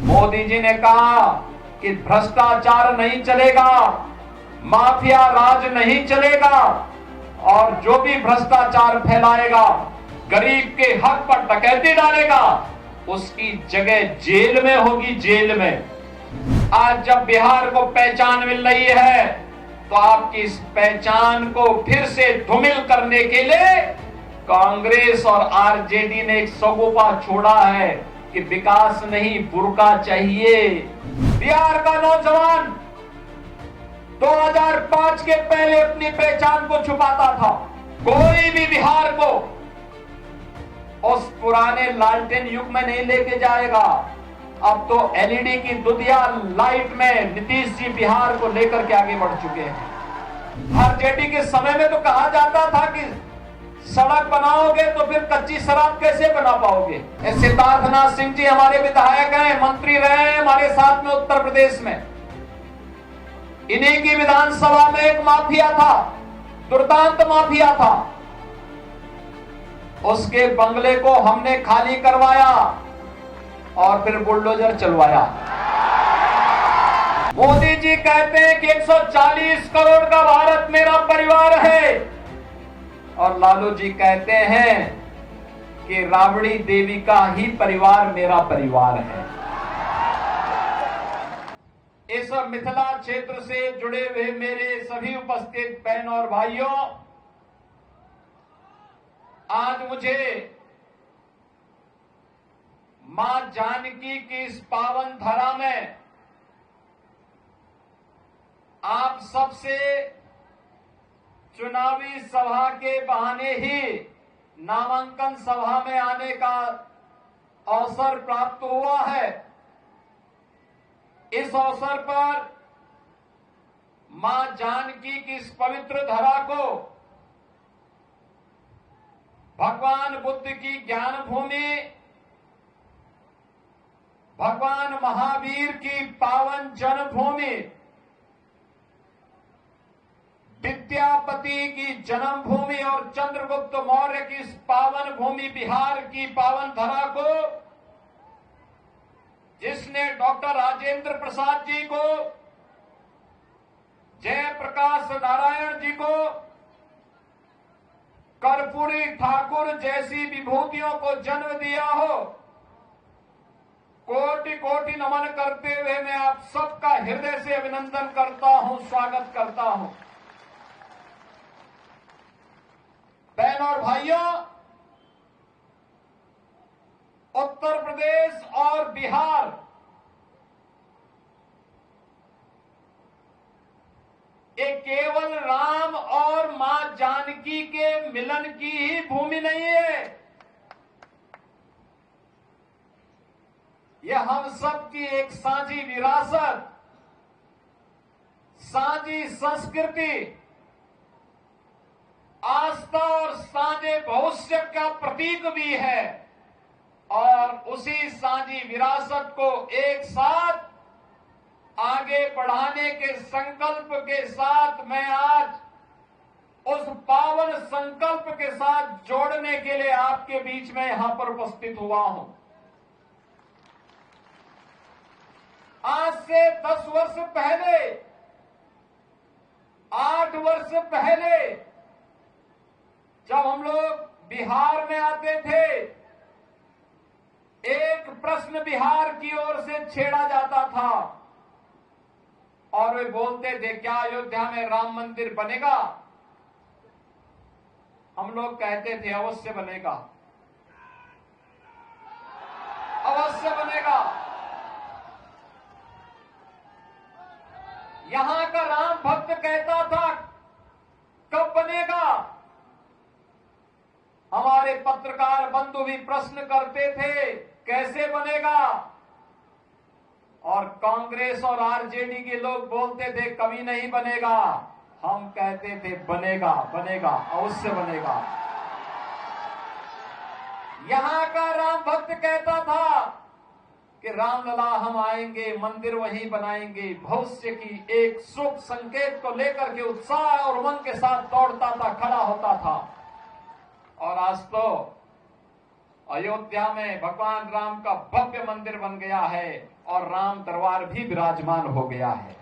मोदी जी ने कहा कि भ्रष्टाचार नहीं चलेगा, माफिया राज नहीं चलेगा, और जो भी भ्रष्टाचार फैलाएगा, गरीब के हक पर डकैती डालेगा, उसकी जगह जेल में होगी, जेल में। आज जब बिहार को पहचान मिल रही है, तो आपकी इस पहचान को फिर से धूमिल करने के लिए कांग्रेस और आरजेडी ने एक सगोपा छोड़ा है कि विकास नहीं, बुर्का चाहिए। बिहार का नौजवान 2005 के पहले अपनी पहचान को छुपाता था। कोई भी बिहार को उस पुराने लालटेन युग में नहीं लेके जाएगा। अब तो एलईडी की दुधिया लाइट में नीतीश जी बिहार को लेकर के आगे बढ़ चुके हैं। आरजेडी के समय में तो कहा जाता था कि सड़क बनाओगे तो फिर कच्ची शराब कैसे बना पाओगे। सिद्धार्थनाथ सिंह जी हमारे विधायक हैं, मंत्री रहे हैं हमारे साथ में उत्तर प्रदेश में। इन्हीं की विधानसभा में एक माफिया था, दुर्दांत माफिया था। उसके बंगले को हमने खाली करवाया और फिर बुलडोजर चलवाया। मोदी जी कहते हैं कि 140 करोड़ का भारत मेरा परिवार है, और लालू जी कहते हैं कि राबड़ी देवी का ही परिवार मेरा परिवार है। इस मिथिला क्षेत्र से जुड़े हुए मेरे सभी उपस्थित बहनों और भाइयों, आज मुझे मां जानकी की इस पावन धरा में आप सबसे चुनावी सभा के बहाने ही नामांकन सभा में आने का अवसर प्राप्त हुआ है। इस अवसर पर मां जानकी की इस पवित्र धरा को भगवान बुद्ध की ज्ञान भूमि, भगवान महावीर की पावन जन्मभूमि, विद्यापति की जन्मभूमि और चंद्रगुप्त मौर्य की इस पावन भूमि बिहार की पावन धरा को, जिसने डॉक्टर राजेंद्र प्रसाद जी को, जयप्रकाश नारायण जी को, कर्पूरी ठाकुर जैसी विभूतियों को जन्म दिया हो, कोटि कोटि नमन करते हुए मैं आप सबका हृदय से अभिनंदन करता हूं, स्वागत करता हूं। बहनों और भाइयों, उत्तर प्रदेश और बिहार ये केवल राम और मां जानकी के मिलन की ही भूमि नहीं है, यह हम सब की एक साझी विरासत, साझी संस्कृति, आस्था और साझे भविष्य का प्रतीक भी है। और उसी साझी विरासत को एक साथ आगे बढ़ाने के संकल्प के साथ मैं आज उस पावन संकल्प के साथ जोड़ने के लिए आपके बीच में यहां पर उपस्थित हुआ हूं। आज से 10 वर्ष पहले, 8 वर्ष पहले जब हम लोग बिहार में आते थे, एक प्रश्न बिहार की ओर से छेड़ा जाता था और वे बोलते थे, क्या अयोध्या में राम मंदिर बनेगा? हम लोग कहते थे अवश्य बनेगा, अवश्य बनेगा। यहां का राम भक्त कहता था कब बनेगा? हमारे पत्रकार बंधु भी प्रश्न करते थे कैसे बनेगा? और कांग्रेस और आरजेडी के लोग बोलते थे कभी नहीं बनेगा। हम कहते थे बनेगा, बनेगा, अवश्य बनेगा। यहां का राम भक्त कहता था कि रामलला हम आएंगे, मंदिर वहीं बनाएंगे। भविष्य की एक शुभ संकेत को लेकर के उत्साह और उमंग के साथ दौड़ता था, खड़ा होता था। और आज तो अयोध्या में भगवान राम का भव्य मंदिर बन गया है और राम दरबार भी विराजमान हो गया है।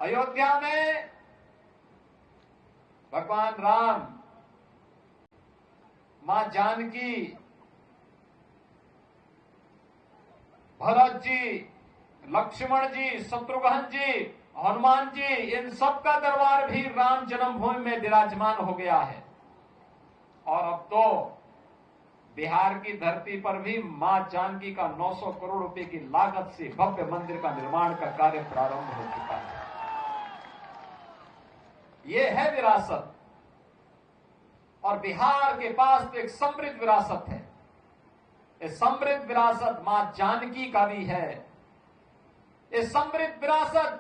अयोध्या में भगवान राम, मां जानकी, भरत जी, लक्ष्मण जी, शत्रुघ्न जी, हनुमान जी, इन सबका दरबार भी राम जन्मभूमि में विराजमान हो गया है। और अब तो बिहार की धरती पर भी मां जानकी का 900 करोड़ रुपए की लागत से भव्य मंदिर का निर्माण का कार्य प्रारंभ हो चुका है। ये है विरासत। और बिहार के पास तो एक समृद्ध विरासत है। ये समृद्ध विरासत मां जानकी का भी है। ये समृद्ध विरासत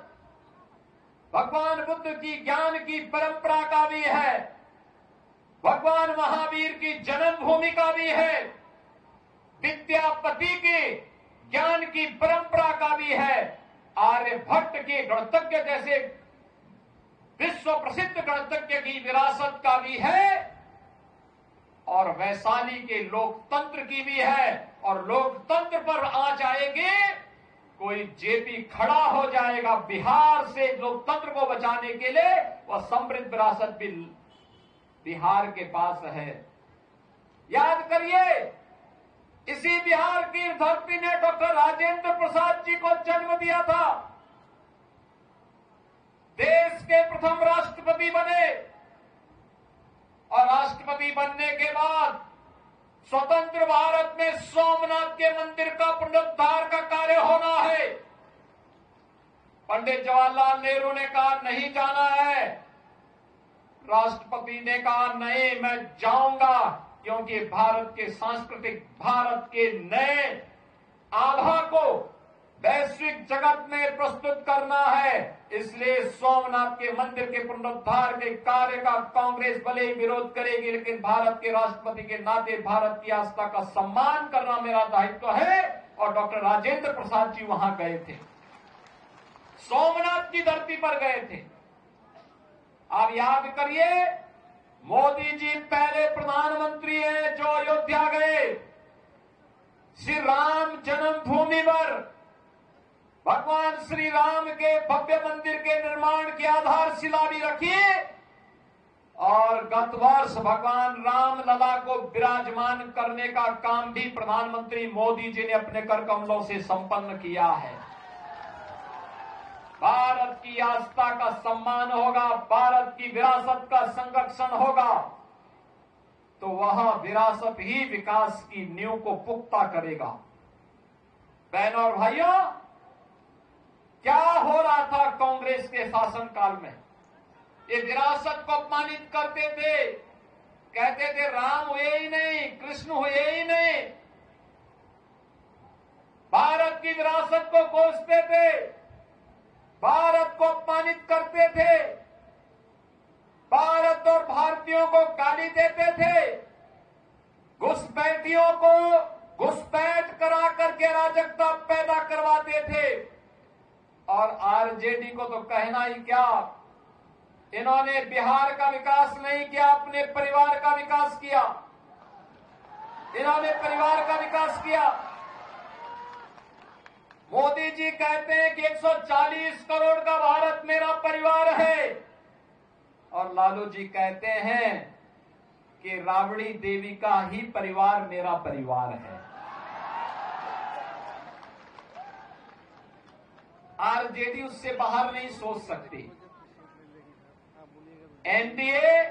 भगवान बुद्ध की ज्ञान की परंपरा का भी है। भगवान महावीर की जन्मभूमि का भी है। विद्यापति के ज्ञान की परंपरा का भी है। आर्यभट्ट के गणतज्ञ जैसे विश्व प्रसिद्ध गणतज्ञ की विरासत का भी है। और वैशाली के लोकतंत्र की भी है। और लोकतंत्र पर आ जाएंगे, कोई जेपी खड़ा हो जाएगा बिहार से लोकतंत्र को बचाने के लिए। वह समृद्ध विरासत भी बिहार के पास है। याद करिए, इसी बिहार की धरती ने डॉक्टर राजेंद्र प्रसाद जी को जन्म दिया था। देश के प्रथम राष्ट्रपति बने। और राष्ट्रपति बनने के बाद स्वतंत्र भारत में सोमनाथ के मंदिर का पुनरुद्धार का कार्य होना है। पंडित जवाहरलाल नेहरू ने कहा नहीं जाना है। राष्ट्रपति ने कहा नहीं, मैं जाऊंगा, क्योंकि भारत के सांस्कृतिक, भारत के नए आभा को वैश्विक जगत में प्रस्तुत करना है। इसलिए सोमनाथ के मंदिर के पुनरुद्धार के कार्य का कांग्रेस भले ही विरोध करेगी, लेकिन भारत के राष्ट्रपति के नाते भारत की आस्था का सम्मान करना मेरा दायित्व है। और डॉक्टर राजेंद्र प्रसाद जी वहां गए थे, सोमनाथ की धरती पर गए थे। आप याद करिए, मोदी जी पहले प्रधानमंत्री हैं जो अयोध्या गए। श्री राम जन्मभूमि पर भगवान श्री राम के भव्य मंदिर के निर्माण की आधारशिला भी रखी। और गत वर्ष भगवान राम लला को विराजमान करने का काम भी प्रधानमंत्री मोदी जी ने अपने कर कमलों से संपन्न किया है। भारत की आस्था का सम्मान होगा, भारत की विरासत का संरक्षण होगा, तो वह विरासत ही विकास की नींव को पुख्ता करेगा। बहनों और भाइयों, क्या हो रहा था कांग्रेस के शासनकाल में? ये विरासत को अपमानित करते थे, कहते थे राम हुए ही नहीं, कृष्ण हुए ही नहीं, भारत की विरासत को कोसते थे, भारत को अपमानित करते थे, भारत और भारतीयों को गाली देते थे, घुसपैठियों को घुसपैठ करा करके अराजकता पैदा करवाते थे। और आरजेडी को तो कहना ही क्या, इन्होंने बिहार का विकास नहीं किया, अपने परिवार का विकास किया। इन्होंने परिवार का विकास किया। मोदी जी कहते हैं कि 140 करोड़ का भारत मेरा परिवार है, और लालू जी कहते हैं कि राबड़ी देवी का ही परिवार मेरा परिवार है। आरजेडी उससे बाहर नहीं सोच सकती। एनडीए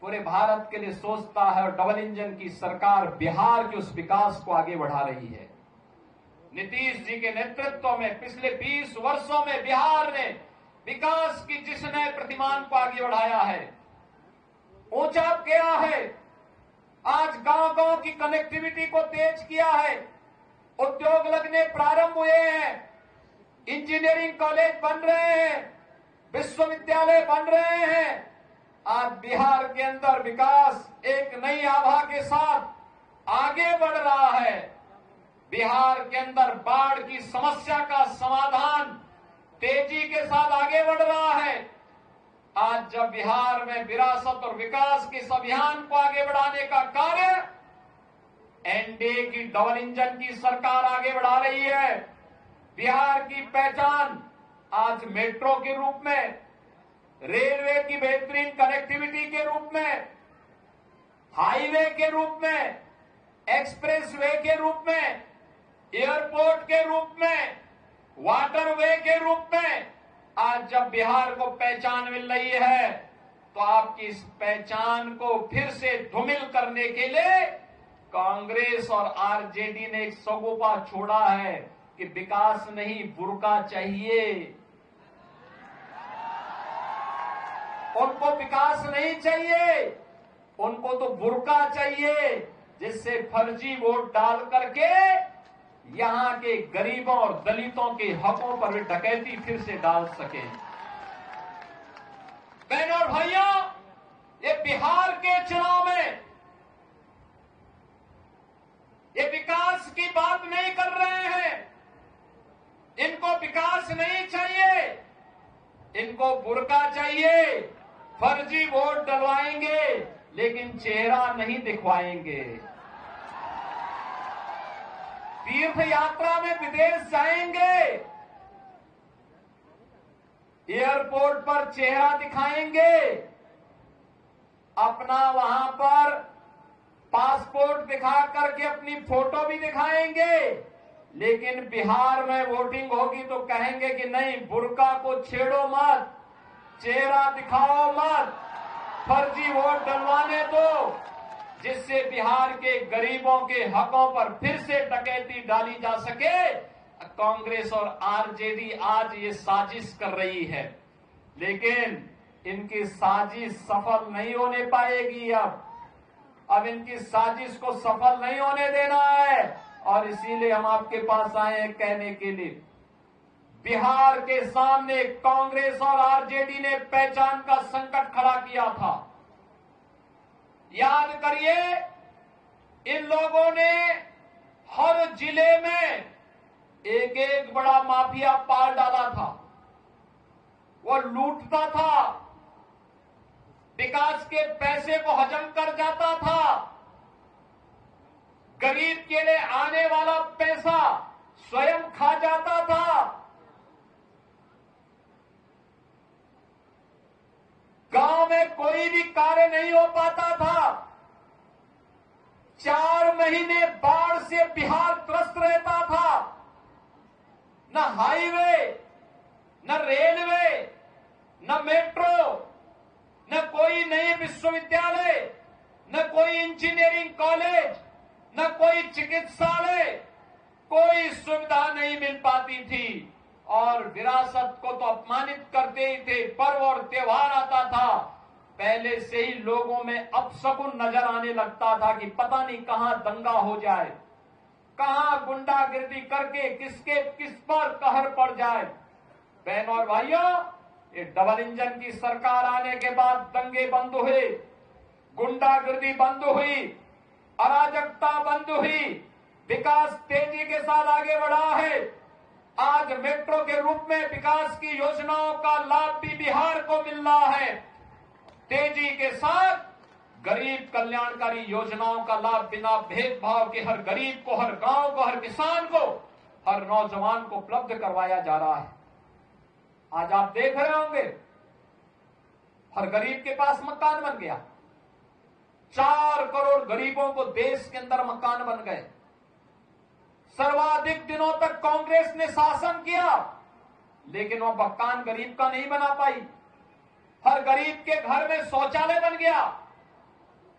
पूरे भारत के लिए सोचता है, और डबल इंजन की सरकार बिहार के उस विकास को आगे बढ़ा रही है। नीतीश जी के नेतृत्व में पिछले 20 वर्षों में बिहार ने विकास की जिस नए प्रतिमान को आगे बढ़ाया है, ऊंचा किया है। आज गांव-गांव की कनेक्टिविटी को तेज किया है, उद्योग लगने प्रारंभ हुए हैं, इंजीनियरिंग कॉलेज बन रहे हैं, विश्वविद्यालय बन रहे हैं। आज बिहार के अंदर विकास एक नई आभा के साथ आगे बढ़ रहा है। बिहार के अंदर बाढ़ की समस्या का समाधान तेजी के साथ आगे बढ़ रहा है। आज जब बिहार में विरासत और विकास के इस अभियान को आगे बढ़ाने का कार्य एनडीए की डबल इंजन की सरकार आगे बढ़ा रही है। बिहार की पहचान आज मेट्रो के रूप में, रेलवे की बेहतरीन कनेक्टिविटी के रूप में, हाईवे के रूप में, एक्सप्रेसवे के रूप में, एयरपोर्ट के रूप में, वाटरवे के रूप में आज जब बिहार को पहचान मिल रही है तो आपकी इस पहचान को फिर से धूमिल करने के लिए कांग्रेस और आरजेडी ने एक सगोपा छोड़ा है कि विकास नहीं बुर्का चाहिए। उनको विकास नहीं चाहिए, उनको तो बुर्का चाहिए, जिससे फर्जी वोट डाल करके यहां के गरीबों और दलितों के हकों पर वे डकैती फिर से डाल सके। बहनों और भाइयों, ये बिहार के चुनाव में ये विकास की बात नहीं कर रहे हैं। इनको विकास नहीं चाहिए, इनको बुर्का चाहिए। फर्जी वोट डलवाएंगे लेकिन चेहरा नहीं दिखवाएंगे। तीर्थ यात्रा में विदेश जाएंगे, एयरपोर्ट पर चेहरा दिखाएंगे, अपना वहां पर पासपोर्ट दिखा करके अपनी फोटो भी दिखाएंगे, लेकिन बिहार में वोटिंग होगी तो कहेंगे कि नहीं, बुर्का को छेड़ो मत, चेहरा दिखाओ मत, फर्जी वोट डलवाने दो, जिससे बिहार के गरीबों के हकों पर फिर से डकैती डाली जा सके। कांग्रेस और आरजेडी आज ये साजिश कर रही है, लेकिन इनकी साजिश सफल नहीं होने पाएगी। अब इनकी साजिश को सफल नहीं होने देना है, और इसीलिए हम आपके पास आए हैं कहने के लिए, बिहार के सामने कांग्रेस और आरजेडी ने पहचान का संकट खड़ा किया था। याद करिए, इन लोगों ने हर जिले में एक एक बड़ा माफिया पाल डाला था। वो लूटता था, विकास के पैसे को हजम कर जाता था, गरीब के लिए आने वाला पैसा स्वयं खा जाता था। गांव में कोई भी कार्य नहीं हो पाता था। 4 महीने बाढ़ से बिहार त्रस्त रहता था। न हाईवे, न रेलवे, न मेट्रो, न कोई नए विश्वविद्यालय, न कोई इंजीनियरिंग कॉलेज, न कोई चिकित्सालय, कोई सुविधा नहीं मिल पाती थी, और विरासत को तो अपमानित करते ही थे। पर्व और त्योहार आता था, पहले से ही लोगों में अपशकुन नजर आने लगता था कि पता नहीं कहां दंगा हो जाए, कहां गुंडागिर्दी करके किस पर कहर पड़ जाए। बहनों और भाइयों, ये डबल इंजन की सरकार आने के बाद दंगे बंद हुए, गुंडागिर्दी बंद हुई, अराजकता बंद हुई, विकास तेजी के साथ आगे बढ़ा है। आज मेट्रो के रूप में विकास की योजनाओं का लाभ भी बिहार को मिल रहा है। तेजी के साथ गरीब कल्याणकारी योजनाओं का लाभ बिना भेदभाव के हर गरीब को, हर गांव को, हर किसान को, हर नौजवान को उपलब्ध करवाया जा रहा है। आज आप देख रहे होंगे, हर गरीब के पास मकान बन गया। 4 करोड़ गरीबों को देश के अंदर मकान बन गए। सर्वाधिक दिनों तक कांग्रेस ने शासन किया, लेकिन वह मकान गरीब का नहीं बना पाई। हर गरीब के घर में शौचालय बन गया,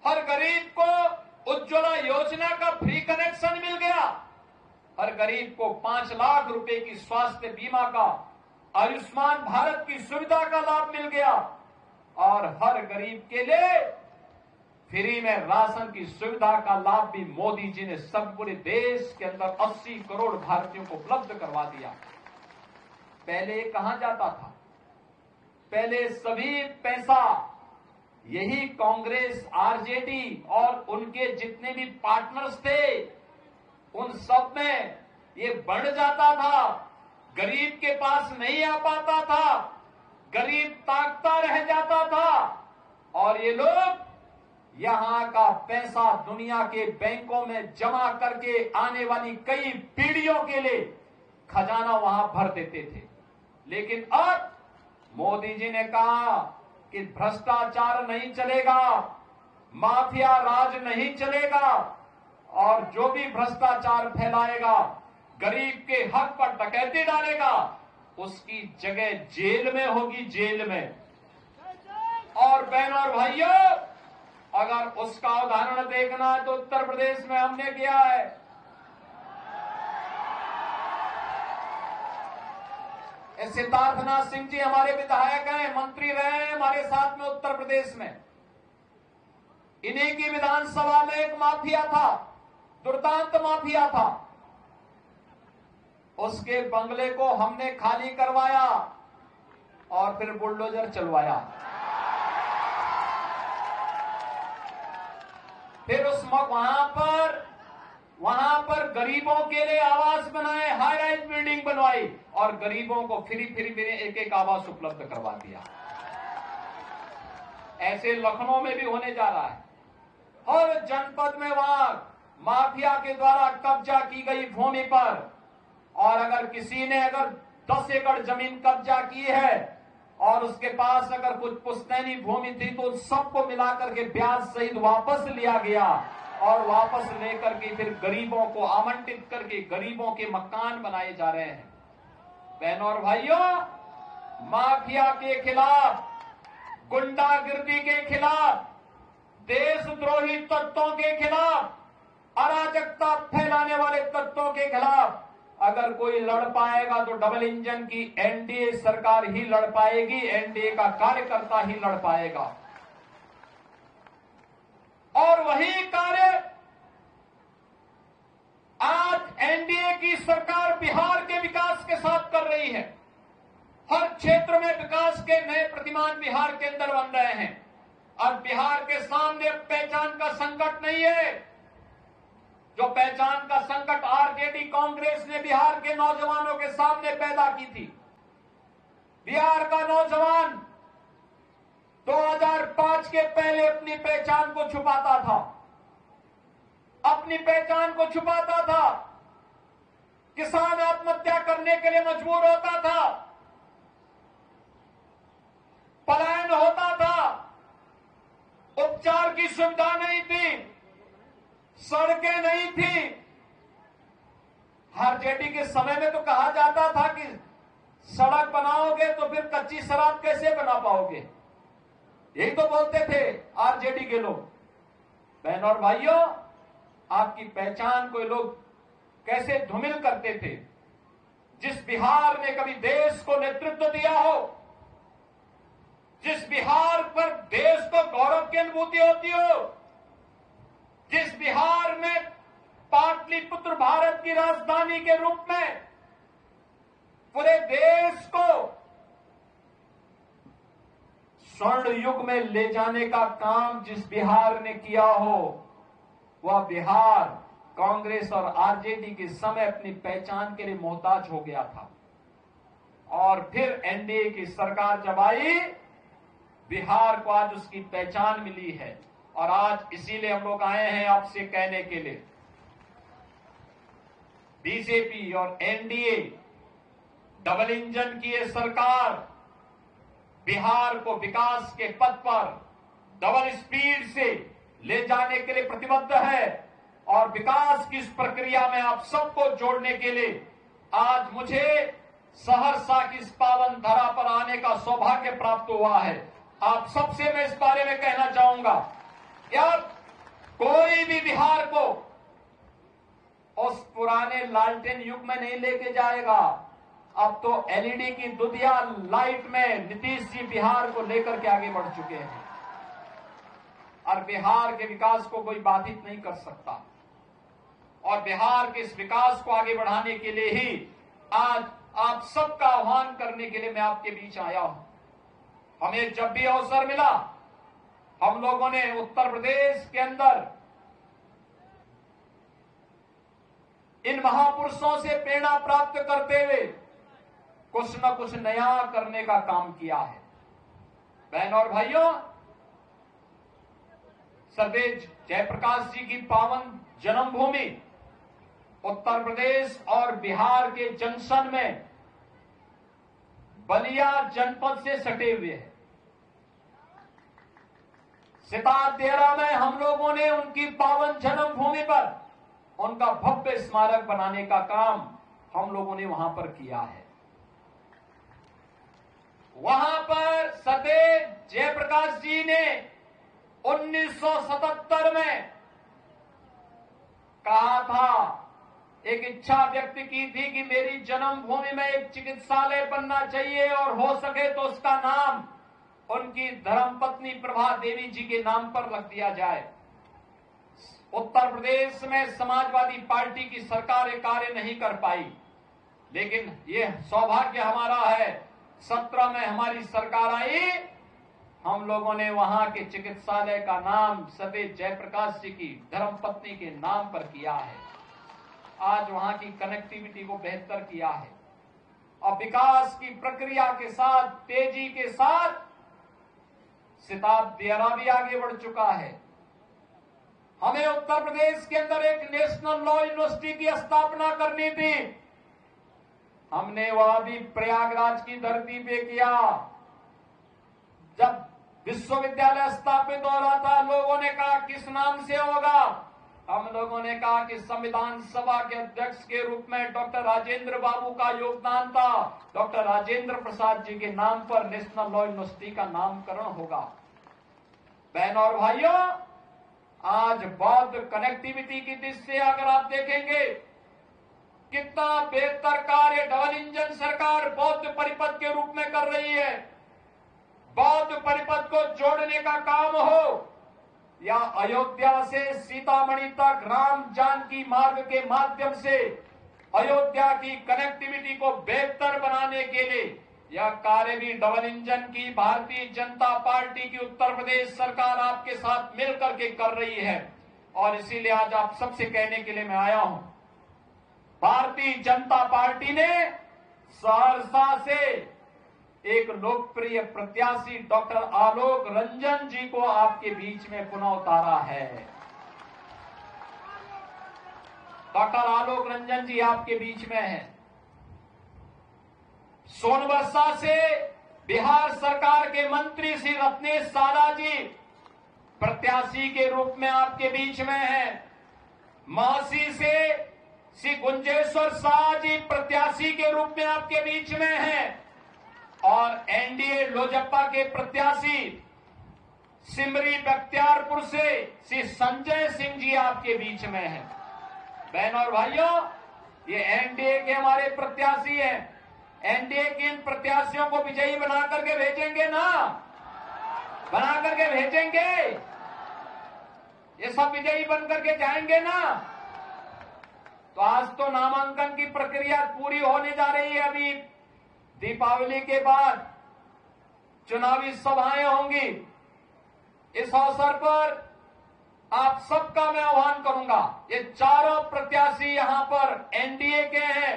हर गरीब को उज्ज्वला योजना का फ्री कनेक्शन मिल गया, हर गरीब को 5 लाख रुपए की स्वास्थ्य बीमा का, आयुष्मान भारत की सुविधा का लाभ मिल गया, और हर गरीब के लिए फ्री में राशन की सुविधा का लाभ भी मोदी जी ने सब पूरे देश के अंदर 80 करोड़ भारतीयों को उपलब्ध करवा दिया। पहले कहां जाता था? पहले सभी पैसा यही कांग्रेस, आरजेडी और उनके जितने भी पार्टनर्स थे, उन सब में ये बढ़ जाता था, गरीब के पास नहीं आ पाता था, गरीब ताकता रह जाता था, और ये लोग यहां का पैसा दुनिया के बैंकों में जमा करके आने वाली कई पीढ़ियों के लिए खजाना वहां भर देते थे। लेकिन अब मोदी जी ने कहा कि भ्रष्टाचार नहीं चलेगा, माफिया राज नहीं चलेगा, और जो भी भ्रष्टाचार फैलाएगा, गरीब के हक पर डकैती डालेगा, उसकी जगह जेल में होगी, जेल में। और बहनों और भाइयों, अगर उसका उदाहरण देखना है तो उत्तर प्रदेश में हमने किया है। सिद्धार्थनाथ सिंह जी हमारे विधायक हैं, मंत्री रहे हैं हमारे साथ में उत्तर प्रदेश में। इन्हीं की विधानसभा में एक माफिया था, दुर्दांत माफिया था। उसके बंगले को हमने खाली करवाया और फिर बुलडोजर चलवाया। फिर उस वहां पर गरीबों के लिए आवास बनाए, हाई राइज बिल्डिंग बनवाई और गरीबों को फ्री एक एक आवास उपलब्ध करवा दिया। ऐसे लखनऊ में भी होने जा रहा है। हर जनपद में वहां माफिया के द्वारा कब्जा की गई भूमि पर, और अगर किसी ने 10 एकड़ जमीन कब्जा की है और उसके पास अगर कुछ पुश्तैनी भूमि थी तो सबको मिलाकर के ब्याज सहित वापस लिया गया, और वापस लेकर के फिर गरीबों को आवंटित करके गरीबों के मकान बनाए जा रहे हैं। बहनों और भाइयों, माफिया के खिलाफ, गुंडागिर्दी के खिलाफ, देशद्रोही तत्वों के खिलाफ, अराजकता फैलाने वाले तत्वों के खिलाफ अगर कोई लड़ पाएगा तो डबल इंजन की एनडीए सरकार ही लड़ पाएगी, एनडीए का कार्यकर्ता ही लड़ पाएगा। और वही कार्य आज एनडीए की सरकार बिहार के विकास के साथ कर रही है। हर क्षेत्र में विकास के नए प्रतिमान बिहार के अंदर बन रहे हैं। और बिहार के सामने पहचान का संकट नहीं है। जो पहचान का संकट आरजेडी कांग्रेस ने बिहार के नौजवानों के सामने पैदा की थी। बिहार का नौजवान 2005 के पहले अपनी पहचान को छुपाता था, अपनी पहचान को छुपाता था। किसान आत्महत्या करने के लिए मजबूर होता था, पलायन होता था, उपचार की सुविधा नहीं थी, सड़कें नहीं थी। आरजेडी के समय में तो कहा जाता था कि सड़क बनाओगे तो फिर कच्ची शराब कैसे बना पाओगे, यही तो बोलते थे आरजेडी के लोग। बहनों और भाइयों, आपकी पहचान को लोग कैसे धूमिल करते थे। जिस बिहार ने कभी देश को नेतृत्व दिया हो, जिस बिहार पर देश को गौरव की अनुभूति होती हो, जिस बिहार में पाटलिपुत्र भारत की राजधानी के रूप में पूरे देश को स्वर्ण युग में ले जाने का काम जिस बिहार ने किया हो, वह बिहार कांग्रेस और आरजेडी के समय अपनी पहचान के लिए मोहताज हो गया था। और फिर एनडीए की सरकार जब आई, बिहार को आज उसकी पहचान मिली है। और आज इसीलिए हम लोग आए हैं आपसे कहने के लिए, बीजेपी और एनडीए डबल इंजन की ये सरकार बिहार को विकास के पथ पर डबल स्पीड से ले जाने के लिए प्रतिबद्ध है। और विकास की इस प्रक्रिया में आप सबको जोड़ने के लिए आज मुझे सहरसा की इस पावन धरा पर आने का सौभाग्य प्राप्त हुआ है। आप सबसे मैं इस बारे में कहना चाहूंगा कि अब कोई भी बिहार को उस पुराने लालटेन युग में नहीं लेके जाएगा। अब तो एलईडी की दुधिया लाइट में नीतीश जी बिहार को लेकर के आगे बढ़ चुके हैं और बिहार के विकास को कोई बाधित नहीं कर सकता। और बिहार के इस विकास को आगे बढ़ाने के लिए ही आज आप सबका आह्वान करने के लिए मैं आपके बीच आया हूं। हमें जब भी अवसर मिला, हम लोगों ने उत्तर प्रदेश के अंदर इन महापुरुषों से प्रेरणा प्राप्त करते हुए कुछ न कुछ नया करने का काम किया है। बहनों और भाइयों, सतेज जयप्रकाश जी की पावन जन्मभूमि उत्तर प्रदेश और बिहार के जंक्शन में बलिया जनपद से सटे हुए है। सितादेरा में हम लोगों ने उनकी पावन जन्मभूमि पर उनका भव्य स्मारक बनाने का काम हम लोगों ने वहां पर किया है। वहां पर सतेज जयप्रकाश जी ने 1977 में कहा था, एक इच्छा व्यक्त की थी कि मेरी जन्मभूमि में एक चिकित्सालय बनना चाहिए और हो सके तो उसका नाम उनकी धर्मपत्नी प्रभा देवी जी के नाम पर रख दिया जाए। उत्तर प्रदेश में समाजवादी पार्टी की सरकार ये कार्य नहीं कर पाई, लेकिन ये सौभाग्य हमारा है 17 में हमारी सरकार आई, हम लोगों ने वहां के चिकित्सालय का नाम सतेज जयप्रकाश जी की धर्मपत्नी के नाम पर किया है। आज वहां की कनेक्टिविटी को बेहतर किया है और विकास की प्रक्रिया के साथ, तेजी के साथ सितादेरा भी आगे बढ़ चुका है। हमें उत्तर प्रदेश के अंदर एक नेशनल लॉ यूनिवर्सिटी की स्थापना करनी थी, हमने वह भी प्रयागराज की धरती पे किया। जब विश्वविद्यालय स्थापित हो रहा था, लोगों ने कहा किस नाम से होगा, हम लोगों ने कहा कि संविधान सभा के अध्यक्ष के रूप में डॉक्टर राजेंद्र बाबू का योगदान था, डॉक्टर राजेंद्र प्रसाद जी के नाम पर नेशनल लॉ यूनिवर्सिटी का नामकरण होगा। बहनों और भाइयों, आज बौद्ध कनेक्टिविटी की दृष्टि से अगर आप देखेंगे कितना बेहतर कार्य डबल इंजन सरकार बौद्ध परिपथ के रूप में कर रही है। बौद्ध परिपथ को जोड़ने का काम हो या अयोध्या से सीतामढ़ी तक राम जानकी मार्ग के माध्यम से अयोध्या की कनेक्टिविटी को बेहतर बनाने के लिए यह कार्य भी डबल इंजन की भारतीय जनता पार्टी की उत्तर प्रदेश सरकार आपके साथ मिलकर के कर रही है। और इसीलिए आज आप सबसे कहने के लिए मैं आया हूं, भारतीय जनता पार्टी ने सहरसा से एक लोकप्रिय प्रत्याशी डॉक्टर आलोक रंजन जी को आपके बीच में पुनः उतारा है। डॉक्टर आलोक रंजन जी आपके बीच में हैं। सोनबरसा से बिहार सरकार के मंत्री श्री रत्नेश सारा जी प्रत्याशी के रूप में आपके बीच में हैं। महासी से श्री गुंजेश्वर शाह जी प्रत्याशी के रूप में आपके बीच में हैं और एनडीए लोजपा के प्रत्याशी सिमरी बख्तियारपुर से श्री संजय सिंह जी आपके बीच में हैं। बहनों और भाइयों, ये एनडीए के हमारे प्रत्याशी हैं। एनडीए के इन प्रत्याशियों को विजयी बना करके भेजेंगे ना, बना करके भेजेंगे, ये सब विजयी बन करके जाएंगे ना। तो आज तो नामांकन की प्रक्रिया पूरी होने जा रही है। अभी दीपावली के बाद चुनावी सभाएं होंगी। इस अवसर पर आप सबका मैं आह्वान करूंगा, ये चारों प्रत्याशी यहां पर एनडीए के हैं।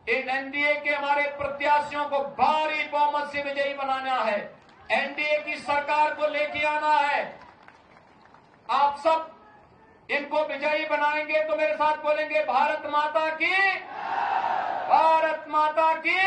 इन एनडीए के हमारे प्रत्याशियों को भारी बहुमत से विजयी बनाना है, एनडीए की सरकार को लेके आना है। आप सब इनको विजयी बनाएंगे तो मेरे साथ बोलेंगे भारत माता की, भारत माता की।